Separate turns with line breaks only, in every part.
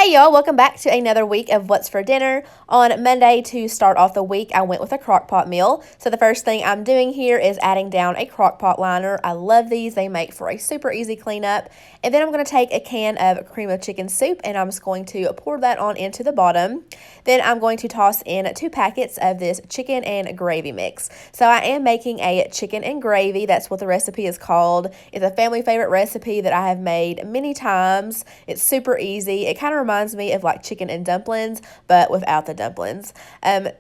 Hey y'all, welcome back to another week of What's for Dinner. On Monday, to start off the week, I went with a crockpot meal. So the first thing I'm doing here is adding down a crockpot liner. I love these. They make for a super easy cleanup. And then I'm going to take a can of cream of chicken soup and I'm just going to pour that on into the bottom. Then I'm going to toss in 2 packets of this chicken and gravy mix. So I am making a chicken and gravy. That's what the recipe is called. It's a family favorite recipe that I have made many times. It's super easy. It kind of reminds me of like chicken and dumplings, but without the dumplings.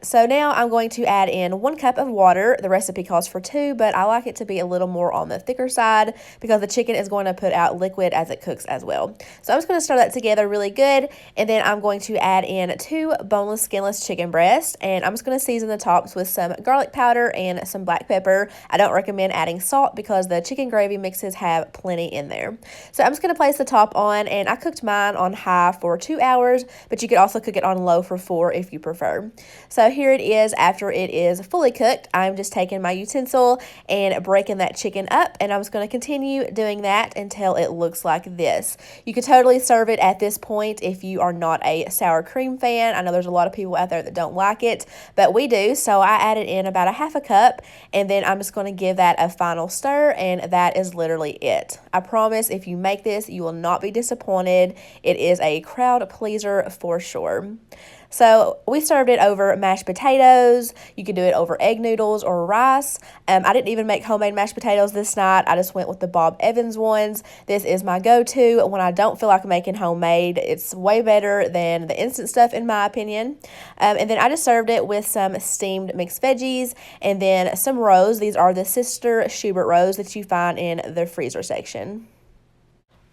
So now I'm going to add in 1 cup of water. The recipe calls for 2, but I like it to be a little more on the thicker side because the chicken is going to put out liquid as it cooks as well. So I'm just going to stir that together really good, and then I'm going to add in 2 boneless, skinless chicken breasts, and I'm just going to season the tops with some garlic powder and some black pepper. I don't recommend adding salt because the chicken gravy mixes have plenty in there. So I'm just going to place the top on, and I cooked mine on high for 2 hours, but you could also cook it on low for 4 if you prefer. So here it is after it is fully cooked. I'm just taking my utensil and breaking that chicken up, and I'm just going to continue doing that until it looks like this. You could totally serve it at this point if you are not a sour cream fan. I know there's a lot of people out there that don't like it, but we do. So I added in about a half a cup, and then I'm just going to give that a final stir, and that is literally it. I promise if you make this, you will not be disappointed. It is a crowd pleaser for sure. So we served it over mashed potatoes. You could do it over egg noodles or rice. I didn't even make homemade mashed potatoes this night. I just went with the Bob Evans ones. This is my go-to when I don't feel like making homemade. It's way better than the instant stuff in my opinion. And then I just served it with some steamed mixed veggies and then some roes. These are the Sister Schubert roes that you find in the freezer section.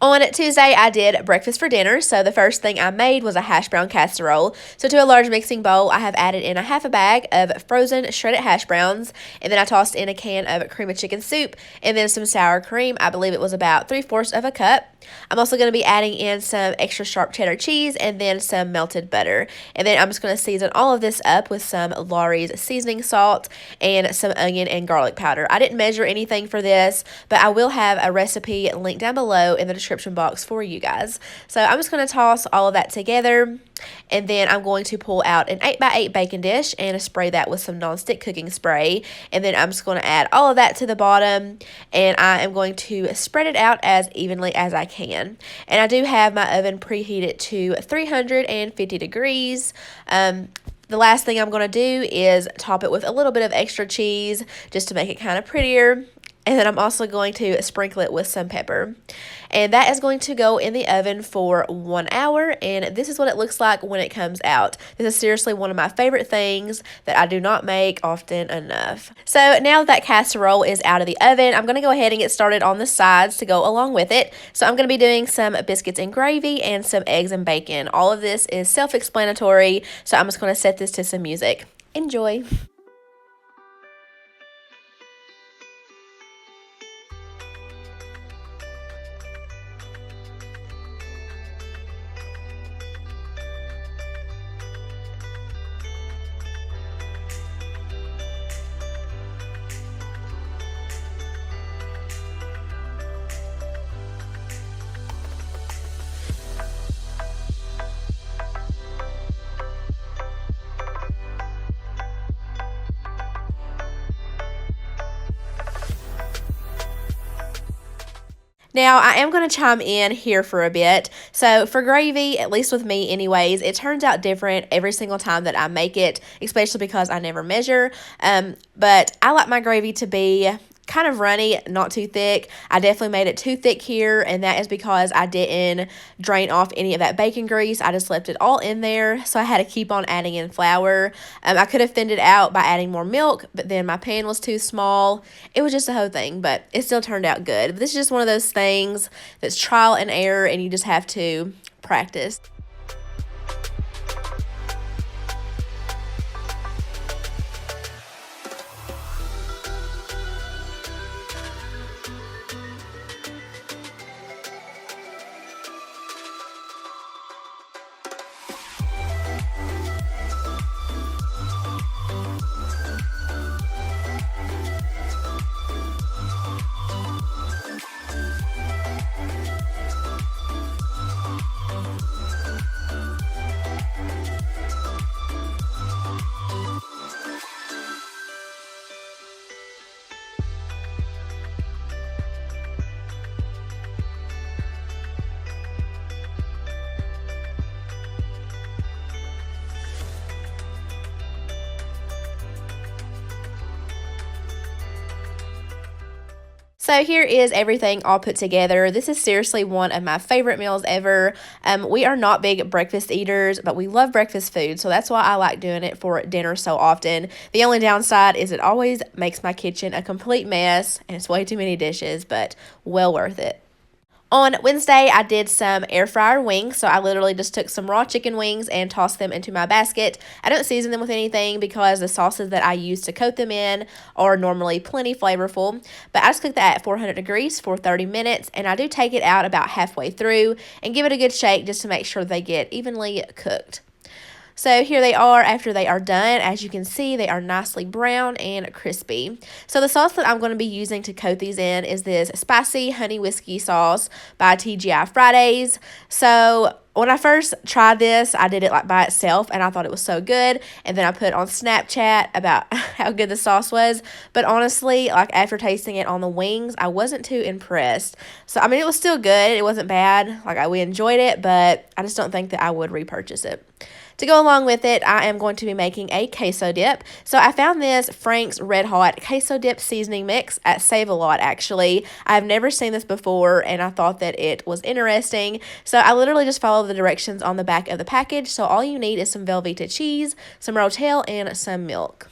On Tuesday, I did breakfast for dinner, so the first thing I made was a hash brown casserole. So to a large mixing bowl, I have added in a half a bag of frozen shredded hash browns, and then I tossed in a can of cream of chicken soup, and then some sour cream. I believe it was about 3/4 of a cup. I'm also going to be adding in some extra sharp cheddar cheese and then some melted butter. And then I'm just going to season all of this up with some Lawry's seasoning salt and some onion and garlic powder. I didn't measure anything for this, but I will have a recipe linked down below in the description box for you guys. So I'm just going to toss all of that together, and then I'm going to pull out an 8x8 baking dish and spray that with some nonstick cooking spray. And then I'm just going to add all of that to the bottom, and I am going to spread it out as evenly as I can. And I do have my oven preheated to 350 degrees. The last thing I'm going to do is top it with a little bit of extra cheese just to make it kind of prettier. And then I'm also going to sprinkle it with some pepper. And that is going to go in the oven for 1 hour. And this is what it looks like when it comes out. This is seriously one of my favorite things that I do not make often enough. So now that casserole is out of the oven, I'm going to go ahead and get started on the sides to go along with it. So I'm going to be doing some biscuits and gravy and some eggs and bacon. All of this is self-explanatory. So I'm just going to set this to some music. Enjoy. Now, I am going to chime in here for a bit. So for gravy, at least with me anyways, it turns out different every single time that I make it, especially because I never measure. But I like my gravy to be kind of runny, not too thick. I definitely made it too thick here, and that is because I didn't drain off any of that bacon grease. I just left it all in there, so I had to keep on adding in flour. I could have thinned it out by adding more milk, but then my pan was too small. It was just a whole thing, but it still turned out good. But this is just one of those things that's trial and error, and you just have to practice. So here is everything all put together. This is seriously one of my favorite meals ever. We are not big breakfast eaters, but we love breakfast food, so that's why I like doing it for dinner so often. The only downside is it always makes my kitchen a complete mess, and it's way too many dishes, but well worth it. On Wednesday, I did some air fryer wings, so I literally just took some raw chicken wings and tossed them into my basket. I don't season them with anything because the sauces that I use to coat them in are normally plenty flavorful, but I just cooked that at 400 degrees for 30 minutes, and I do take it out about halfway through and give it a good shake just to make sure they get evenly cooked. So here they are after they are done. As you can see, they are nicely brown and crispy. So the sauce that I'm going to be using to coat these in is this spicy honey whiskey sauce by TGI Fridays. So when I first tried this, I did it like by itself, and I thought it was so good. And then I put on Snapchat about how good the sauce was. But honestly, like after tasting it on the wings, I wasn't too impressed. So I mean, it was still good. It wasn't bad. We enjoyed it, but I just don't think that I would repurchase it. To go along with it, I am going to be making a queso dip. So I found this Frank's Red Hot Queso Dip Seasoning Mix at Save-A-Lot, actually. I've never seen this before, and I thought that it was interesting. So I literally just followed the directions on the back of the package. So all you need is some Velveeta cheese, some Rotel, and some milk.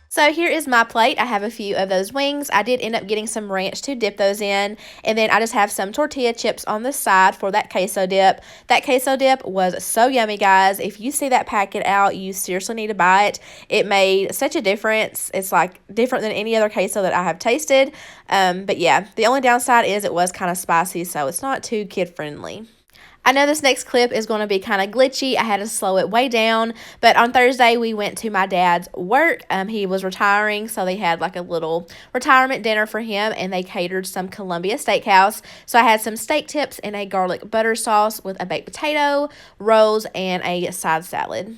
So here is my plate. I have a few of those wings. I did end up getting some ranch to dip those in, and then I just have some tortilla chips on the side for that queso dip. That queso dip was so yummy, guys. If you see that packet out, you seriously need to buy it. It made such a difference. It's like different than any other queso that I have tasted. But yeah, the only downside is it was kind of spicy, so it's not too kid-friendly. I know this next clip is going to be kind of glitchy. I had to slow it way down. But on Thursday, we went to my dad's work. He was retiring, so they had like a little retirement dinner for him, and they catered some Columbia Steakhouse. So I had some steak tips and a garlic butter sauce with a baked potato, rolls, and a side salad.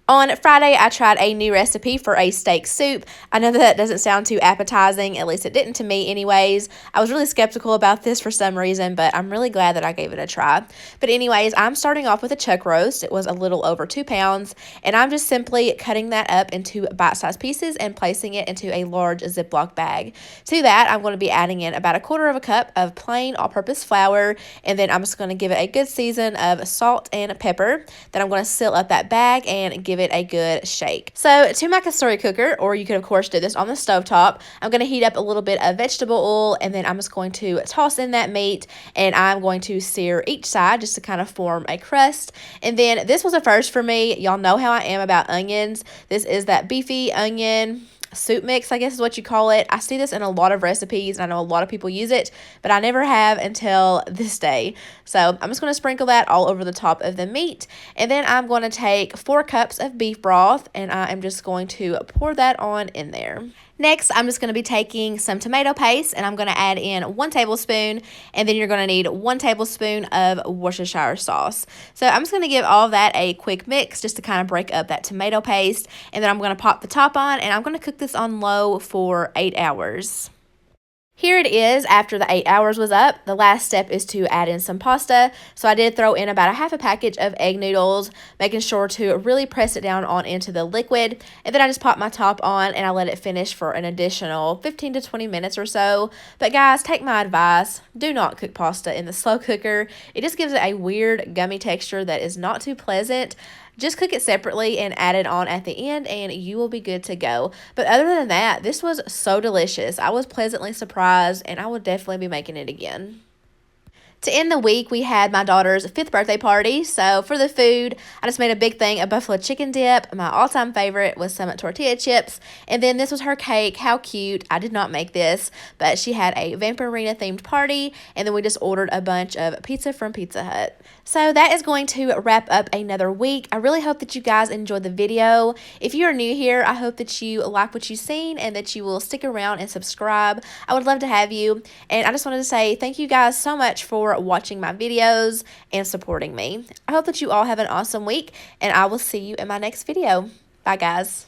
On Friday, I tried a new recipe for a steak soup. I know that doesn't sound too appetizing, at least it didn't to me anyways. I was really skeptical about this for some reason, but I'm really glad that I gave it a try. But anyways, I'm starting off with a chuck roast. It was a little over 2 pounds, and I'm just simply cutting that up into bite-sized pieces and placing it into a large Ziploc bag. To that, I'm going to be adding in about 1/4 cup of plain all-purpose flour, and then I'm just going to give it a good season of salt and pepper. Then I'm going to seal up that bag and give it a good shake. So to my cassoulet cooker, or you could of course do this on the stovetop, I'm going to heat up a little bit of vegetable oil, and then I'm just going to toss in that meat, and I'm going to sear each side just to kind of form a crust. And then this was a first for me. Y'all know how I am about onions. This is that beefy onion soup mix, I guess is what you call it. I see this in a lot of recipes, and I know a lot of people use it, but I never have until this day. So I'm just going to sprinkle that all over the top of the meat, and then I'm going to take 4 cups of beef broth, and I am just going to pour that on in there. Next, I'm just going to be taking some tomato paste, and I'm going to add in 1 tablespoon, and then you're going to need 1 tablespoon of Worcestershire sauce. So I'm just going to give all of that a quick mix just to kind of break up that tomato paste, and then I'm going to pop the top on, and I'm going to cook this on low for 8 hours. Here it is after the 8 hours was up. The last step is to add in some pasta. So I did throw in about 1/2 package of egg noodles, making sure to really press it down on into the liquid. And then I just popped my top on, and I let it finish for an additional 15 to 20 minutes or so. But guys, take my advice. Do not cook pasta in the slow cooker. It just gives it a weird gummy texture that is not too pleasant. Just cook it separately and add it on at the end, and you will be good to go. But other than that, this was so delicious. I was pleasantly surprised, and I will definitely be making it again. To end the week, we had my daughter's 5th birthday party. So for the food, I just made a big thing of buffalo chicken dip. My all-time favorite was some tortilla chips. And then this was her cake. How cute. I did not make this, but she had a Vampirina themed party. And then we just ordered a bunch of pizza from Pizza Hut. So that is going to wrap up another week. I really hope that you guys enjoyed the video. If you are new here, I hope that you like what you've seen and that you will stick around and subscribe. I would love to have you. And I just wanted to say thank you guys so much for watching my videos and supporting me. I hope that you all have an awesome week, and I will see you in my next video. Bye, guys.